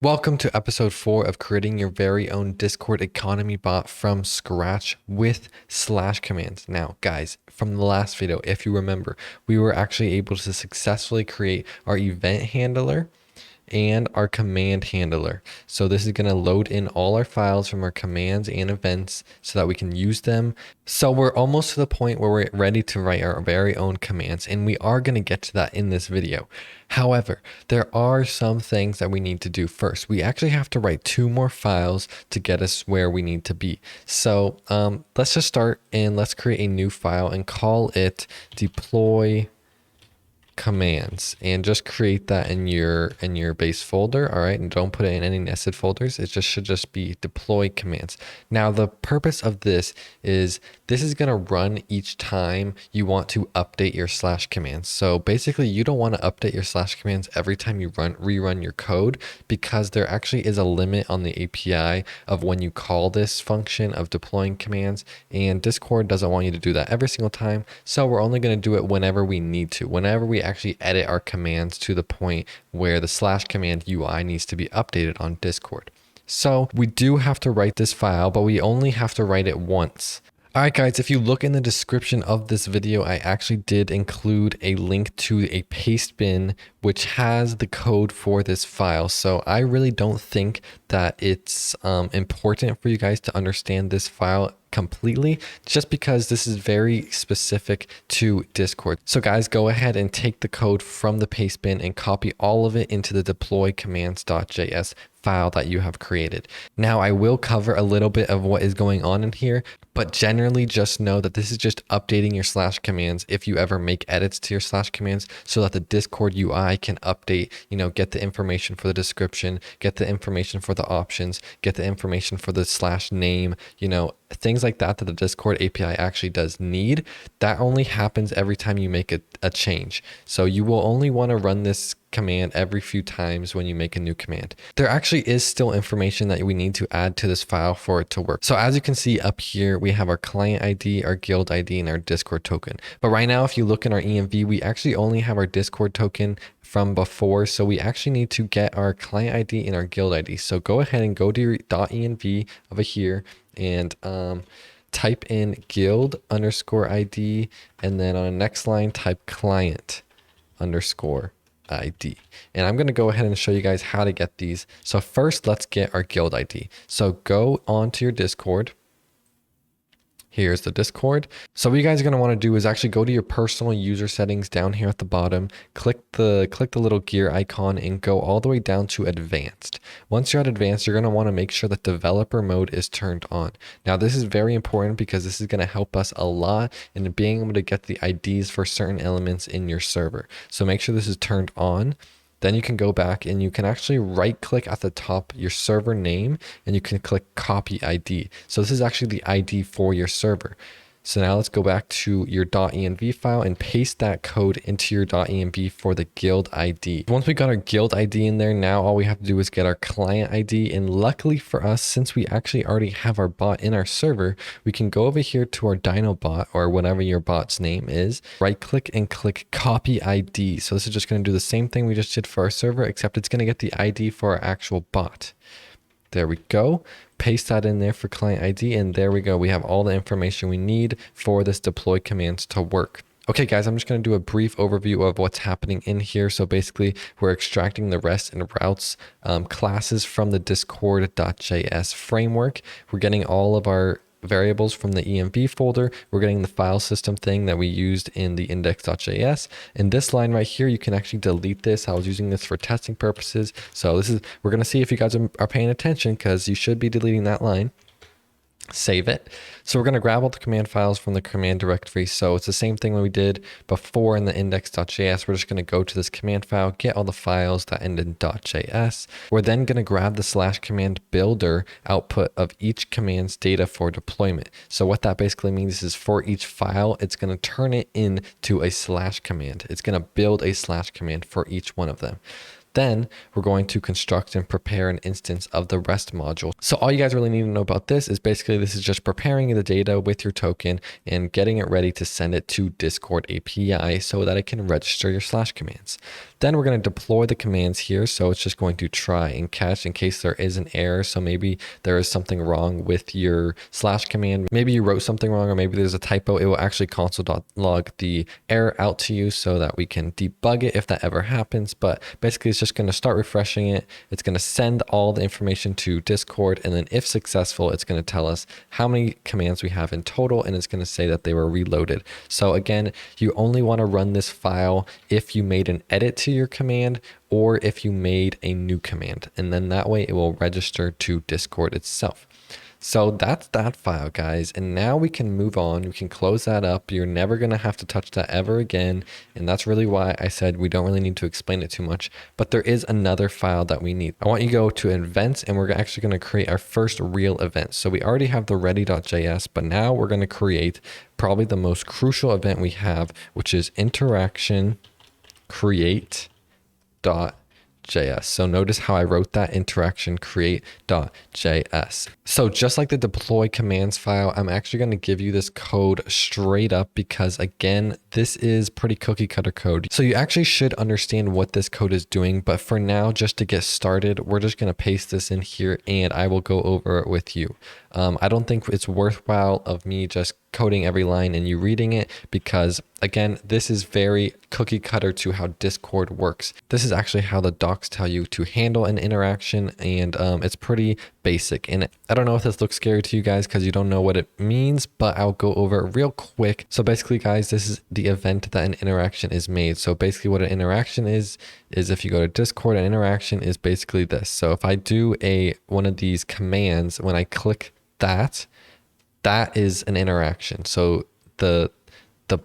Welcome to episode 4 of creating your very own Discord economy bot from scratch with slash commands. Now, guys, from the last video, if you remember, we were actually able to successfully create our event handler and our command handler. So this is going to load in all our files from our commands and events so that we can use them. So we're almost to the point where we're ready to write our very own commands, and we are going to get to that in this video. However, there are some things that we need to do first. We actually have to write 2 more files to get us where we need to be. So let's just start and let's create a new file and call it deploy commands, and just create that in your base folder. All right, and don't put it in any nested folders. It should just be deploy commands. Now the purpose of this is going to run each time you want to update your slash commands. So basically you don't want to update your slash commands every time you rerun your code, because there actually is a limit on the API of when you call this function of deploying commands, and Discord doesn't want you to do that every single time. So we're only going to do it whenever we need to, whenever we actually edit our commands to the point where the slash command UI needs to be updated on Discord. So we do have to write this file, but we only have to write it once. All right, guys, if you look in the description of this video, I actually did include a link to a paste bin which has the code for this file. So I really don't think that it's important for you guys to understand this file completely, just because this is very specific to Discord. So guys, go ahead and take the code from the paste bin and copy all of it into the deploy commands.js file that you have created. Now I will cover a little bit of what is going on in here, but generally just know that this is just updating your slash commands if you ever make edits to your slash commands, so that the Discord UI can update, get the information for the description, get the information for the options, get the information for the slash name, things like that the Discord API actually does need. That only happens every time you make a change. So you will only want to run this command every few times when you make a new command. There actually is still information that we need to add to this file for it to work. So as you can see up here, we have our client ID, our guild ID, and our Discord token. But right now, if you look in our env, we actually only have our Discord token from before. So we actually need to get our client ID and our guild ID. So go ahead and go to your .env over here and type in guild underscore ID, and then on the next line type client underscore ID. And I'm going to go ahead and show you guys how to get these. So first, let's get our guild ID. So go onto your Discord. Here's the Discord. So what you guys are going to want to do is actually go to your personal user settings down here at the bottom, click the little gear icon, and go all the way down to advanced. Once you're at advanced, you're going to want to make sure that developer mode is turned on. Now this is very important because this is going to help us a lot in being able to get the IDs for certain elements in your server. So make sure this is turned on. Then you can go back and you can actually right click at the top your server name, and you can click copy ID. So this is actually the ID for your server. So now let's go back to your .env file and paste that code into your .env for the guild ID. Once we got our guild ID in there, now all we have to do is get our client ID. And luckily for us, since we actually already have our bot in our server, we can go over here to our Dinobot, or whatever your bot's name is, right click and click copy ID. So this is just going to do the same thing we just did for our server, except it's going to get the ID for our actual bot. There we go. Paste that in there for client ID, and there we go. We have all the information we need for this deploy commands to work. Okay, guys, I'm just going to do a brief overview of what's happening in here. So basically, we're extracting the REST and routes classes from the discord.js framework. We're getting all of our variables from the env folder. We're getting the file system thing that we used in the index.js. And this line right here, you can actually delete this. I was using this for testing purposes. So we're going to see if you guys are paying attention, because you should be deleting that line. Save it. So we're going to grab all the command files from the command directory. So it's the same thing that we did before in the index.js. We're just going to go to this command file, get all the files that end in .js. We're then going to grab the slash command builder output of each command's data for deployment. So what that basically means is for each file, it's going to turn it into a slash command. It's going to build a slash command for each one of them. Then we're going to construct and prepare an instance of the REST module. So all you guys really need to know about this is basically this is just preparing the data with your token and getting it ready to send it to Discord API so that it can register your slash commands. Then we're going to deploy the commands here. So it's just going to try and catch in case there is an error. So maybe there is something wrong with your slash command. Maybe you wrote something wrong, or maybe there's a typo. It will actually console.log the error out to you so that we can debug it if that ever happens. But basically it's just going to start refreshing it. It's going to send all the information to Discord. And then if successful, it's going to tell us how many commands we have in total. And it's going to say that they were reloaded. So again, you only want to run this file if you made an edit to your command or if you made a new command, and then that way it will register to Discord itself. So that's that file, guys. And now we can move on. We can close that up. You're never going to have to touch that ever again. And that's really why I said we don't really need to explain it too much. But there is another file that we need. I want you to go to events, and we're actually going to create our first real event. So we already have the ready.js, but now we're going to create probably the most crucial event we have, which is interaction create.js. So notice how I wrote that interaction create.js. So just like the deploy commands file, I'm actually going to give you this code straight up because again, this is pretty cookie cutter code. So you actually should understand what this code is doing. But for now, just to get started, we're just going to paste this in here and I will go over it with you. I don't think it's worthwhile of me just coding every line and you reading it because again, this is very cookie cutter to how Discord works. This is actually how the docs tell you to handle an interaction, and it's pretty basic. And I don't know if this looks scary to you guys because you don't know what it means, but I'll go over it real quick. So basically, guys, this is the event that an interaction is made. So basically what an interaction is if you go to Discord, an interaction is basically this. So if I do one of these commands, when I click that is an interaction. So the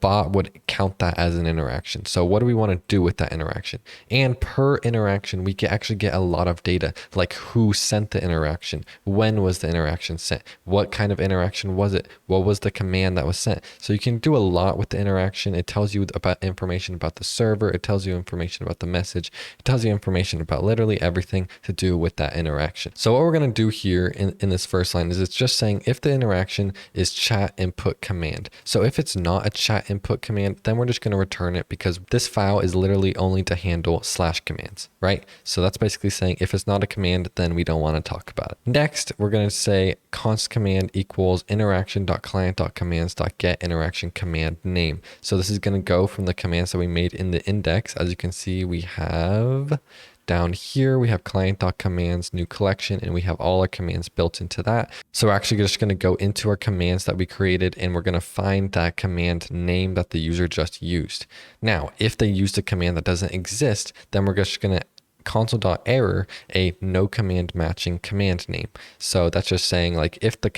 bot would count that as an interaction. So what do we want to do with that interaction? And per interaction, we can actually get a lot of data, like who sent the interaction, when was the interaction sent, what kind of interaction was it, what was the command that was sent. So you can do a lot with the interaction. It tells you about information about the server. It tells you information about the message. It tells you information about literally everything to do with that interaction. So what we're going to do here in this first line is it's just saying if the interaction is chat input command. So if it's not a chat input command, then we're just going to return it because this file is literally only to handle slash commands, right? So that's basically saying if it's not a command, then we don't want to talk about it. Next, we're going to say const command equals interaction.client.commands.get interaction command name. So this is going to go from the commands that we made in the index. As you can see, we have down here, we have client.commands new collection, and we have all our commands built into that. So we're actually just going to go into our commands that we created, and we're going to find that command name that the user just used. Now, if they used a command that doesn't exist, then we're just going to console.error a no command matching command name. So that's just saying like if the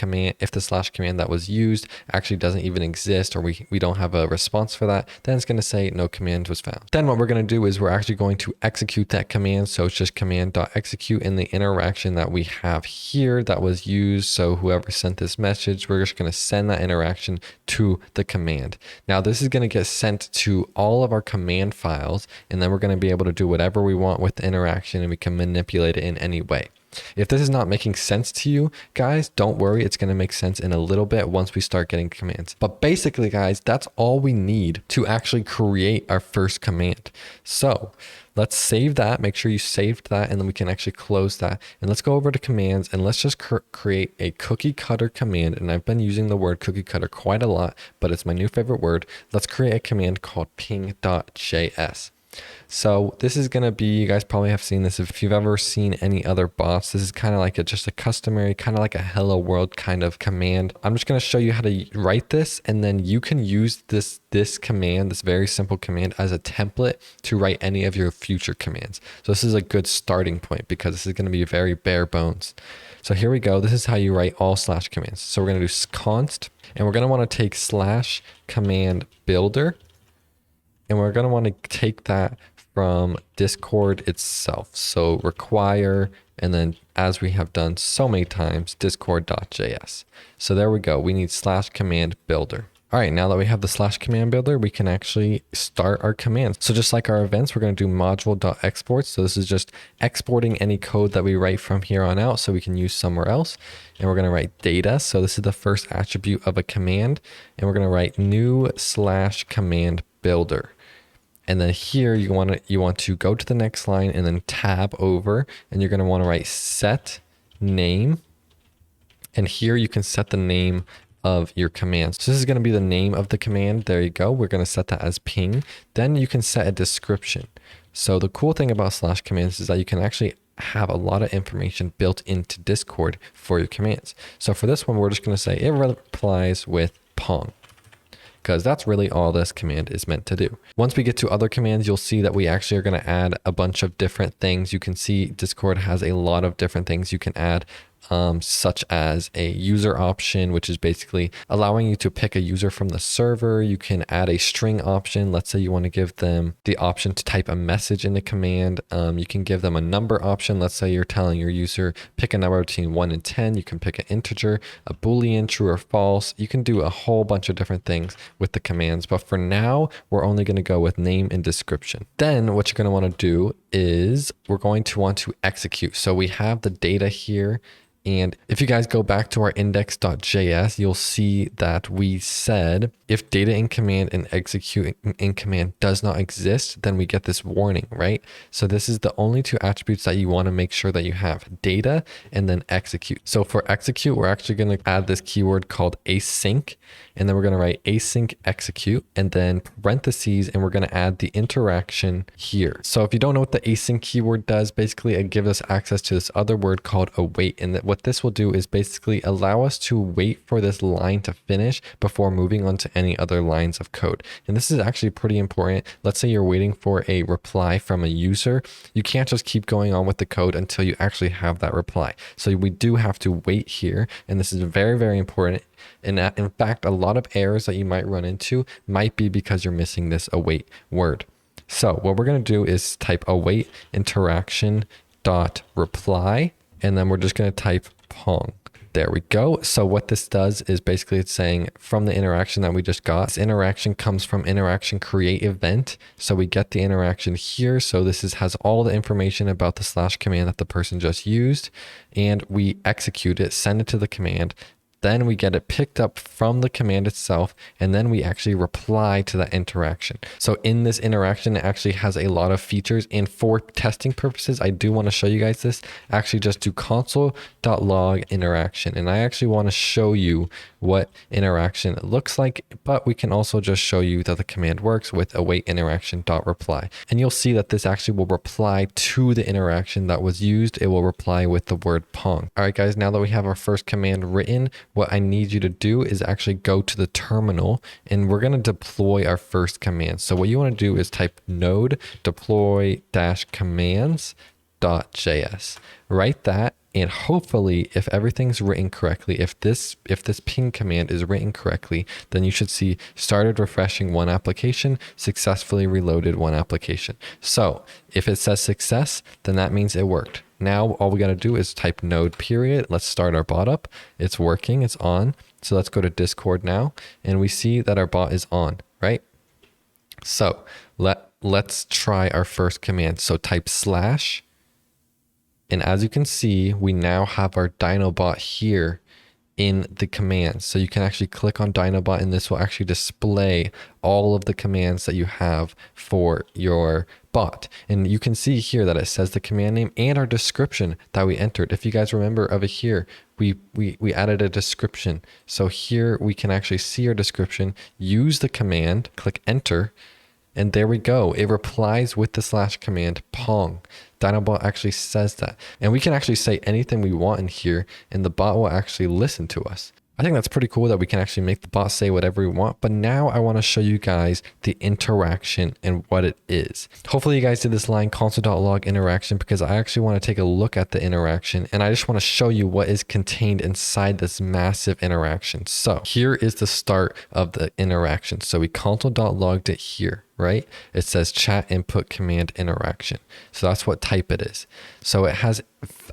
slash command that was used actually doesn't even exist, or we don't have a response for that, then it's going to say no command was found. Then what we're going to do is we're actually going to execute that command. So it's just command.execute in the interaction that we have here that was used. So whoever sent this message, we're just going to send that interaction to the command. Now this is going to get sent to all of our command files, and then we're going to be able to do whatever we want with the interaction, and we can manipulate it in any way. If this is not making sense to you guys, don't worry, it's going to make sense in a little bit once we start getting commands. But basically guys, that's all we need to actually create our first command. So let's save that, make sure you saved that, and then we can actually close that. And let's go over to commands, and let's just create a cookie cutter command. And I've been using the word cookie cutter quite a lot, but it's my new favorite word. Let's create a command called ping.js. So this is going to be, you guys probably have seen this if you've ever seen any other bots. This is kind of like just a customary, kind of like a hello world kind of command. I'm just going to show you how to write this, and then you can use this command, this very simple command, as a template to write any of your future commands. So this is a good starting point because this is going to be very bare bones. So here we go. This is how you write all slash commands. So we're going to do const, and we're going to want to take slash command builder, and we're going to want to take that from Discord itself. So require, and then as we have done so many times, discord.js. So there we go. We need slash command builder. All right, now that we have the slash command builder, we can actually start our commands. So just like our events, we're going to do module.export. So this is just exporting any code that we write from here on out so we can use somewhere else. And we're going to write data. So this is the first attribute of a command. And we're going to write new slash command builder. And then here you want to go to the next line and then tab over, and you're going to want to write set name. And here you can set the name of your command. So this is going to be the name of the command. There you go. We're going to set that as ping. Then you can set a description. So the cool thing about slash commands is that you can actually have a lot of information built into Discord for your commands. So for this one, we're just going to say it replies with Pong, because that's really all this command is meant to do. Once we get to other commands, you'll see that we actually are going to add a bunch of different things. You can see Discord has a lot of different things you can add, such as a user option, which is basically allowing you to pick a user from the server. You can add a string option. Let's say you want to give them the option to type a message in the command. You can give them a number option. Let's say you're telling your user, pick a number between 1 and 10. You can pick an integer, a Boolean, true or false. You can do a whole bunch of different things with the commands. But for now, we're only going to go with name and description. Then what you're going to want to do is we're going to want to execute. So we have the data here. And if you guys go back to our index.js, you'll see that we said if data in command and execute in command does not exist, then we get this warning, right? So this is the only two attributes that you want to make sure that you have: data and then execute. So for execute, we're actually going to add this keyword called async, and then we're going to write async execute and then parentheses, and we're going to add the interaction here. So if you don't know what the async keyword does, basically it gives us access to this other word called await, and that what this will do is basically allow us to wait for this line to finish before moving on to any other lines of code. And this is actually pretty important. Let's say you're waiting for a reply from a user. You can't just keep going on with the code until you actually have that reply. So we do have to wait here. And this is very, very important. And in fact, a lot of errors that you might run into might be because you're missing this await word. So what we're going to do is type await interaction dot reply. And then we're just going to type Pong. There we go. So what this does is basically it's saying from the interaction that we just got, this interaction comes from interaction create event. So we get the interaction here. So this has all the information about the slash command that the person just used. And we execute it, send it to the command. Then we get it picked up from the command itself, and then we actually reply to that interaction. So in this interaction, it actually has a lot of features. And for testing purposes, I do want to show you guys this. Actually, just do console.log interaction. And I actually want to show you what interaction looks like, but we can also just show you that the command works with await interaction.reply. And you'll see that this actually will reply to the interaction that was used. It will reply with the word Pong. All right, guys, now that we have our first command written, what I need you to do is actually go to the terminal, and we're going to deploy our first command. So what you want to do is type node deploy-commands.js. Write that, and hopefully if everything's written correctly, if this ping command is written correctly, then you should see started refreshing one application, successfully reloaded one application. So if it says success, then that means it worked. Now all we got to do is type node period. Let's start our bot up. It's working, it's on. So let's go to Discord now, and we see that our bot is on, right? So let's try our first command. So type slash, and as you can see, we now have our Dinobot here in the commands. So you can actually click on Dinobot, and this will actually display all of the commands that you have for your bot. And you can see here that it says the command name and our description that we entered. If you guys remember over here, we added a description. So here we can actually see our description, use the command, click enter, and there we go. It replies with the slash command Pong. Dinobot actually says that. And we can actually say anything we want in here, and the bot will actually listen to us. I think that's pretty cool that we can actually make the bot say whatever we want. But now I want to show you guys the interaction and what it is. Hopefully you guys did this line console.log interaction, because I actually want to take a look at the interaction, and I just want to show you what is contained inside this massive interaction. So here is the start of the interaction. So we console.logged it here, right? It says chat input command interaction. So that's what type it is. So it has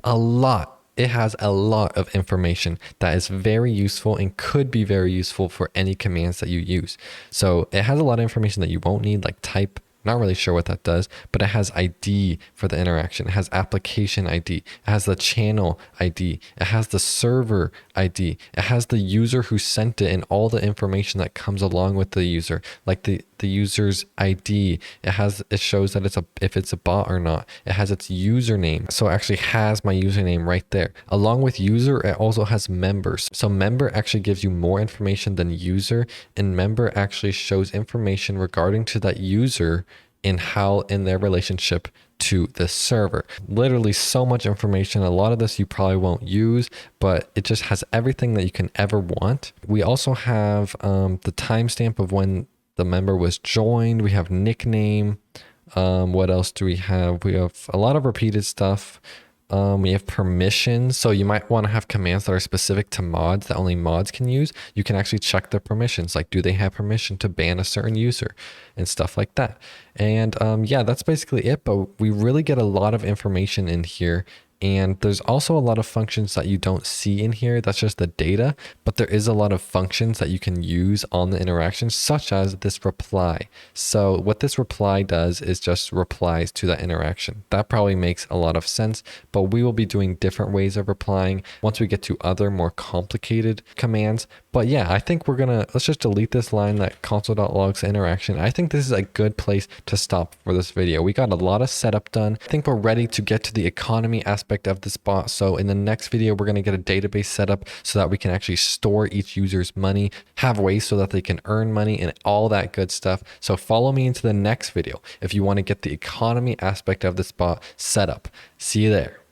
a lot it has a lot of information that is very useful and could be very useful for any commands that you use. So it has a lot of information that you won't need, like type. Not really sure what that does, but it has ID for the interaction. It has application ID. It has the channel ID. It has the server ID. It has the user who sent it and all the information that comes along with the user, like the user's ID. It shows that if it's a bot or not. It has its username. So it actually has my username right there. Along with user, it also has members. So member actually gives you more information than user, and member actually shows information regarding to that user in how in their relationship to the server. Literally so much information. A lot of this you probably won't use, but it just has everything that you can ever want. We also have the timestamp of when the member was joined. We have nickname. What else do we have? We have a lot of repeated stuff. We have permissions. So you might want to have commands that are specific to mods that only mods can use. You can actually check their permissions. Like, do they have permission to ban a certain user and stuff like that. And yeah, that's basically it. But we really get a lot of information in here. And there's also a lot of functions that you don't see in here. That's just the data, but there is a lot of functions that you can use on the interaction, such as this reply. So what this reply does is just replies to that interaction. That probably makes a lot of sense, but we will be doing different ways of replying once we get to other more complicated commands. But yeah, I think let's just delete this line, that console.logs interaction. I think this is a good place to stop for this video. We got a lot of setup done. I think we're ready to get to the economy aspect of this bot. So in the next video, we're going to get a database set up so that we can actually store each user's money, have ways so that they can earn money and all that good stuff. So follow me into the next video if you want to get the economy aspect of this bot set up. See you there.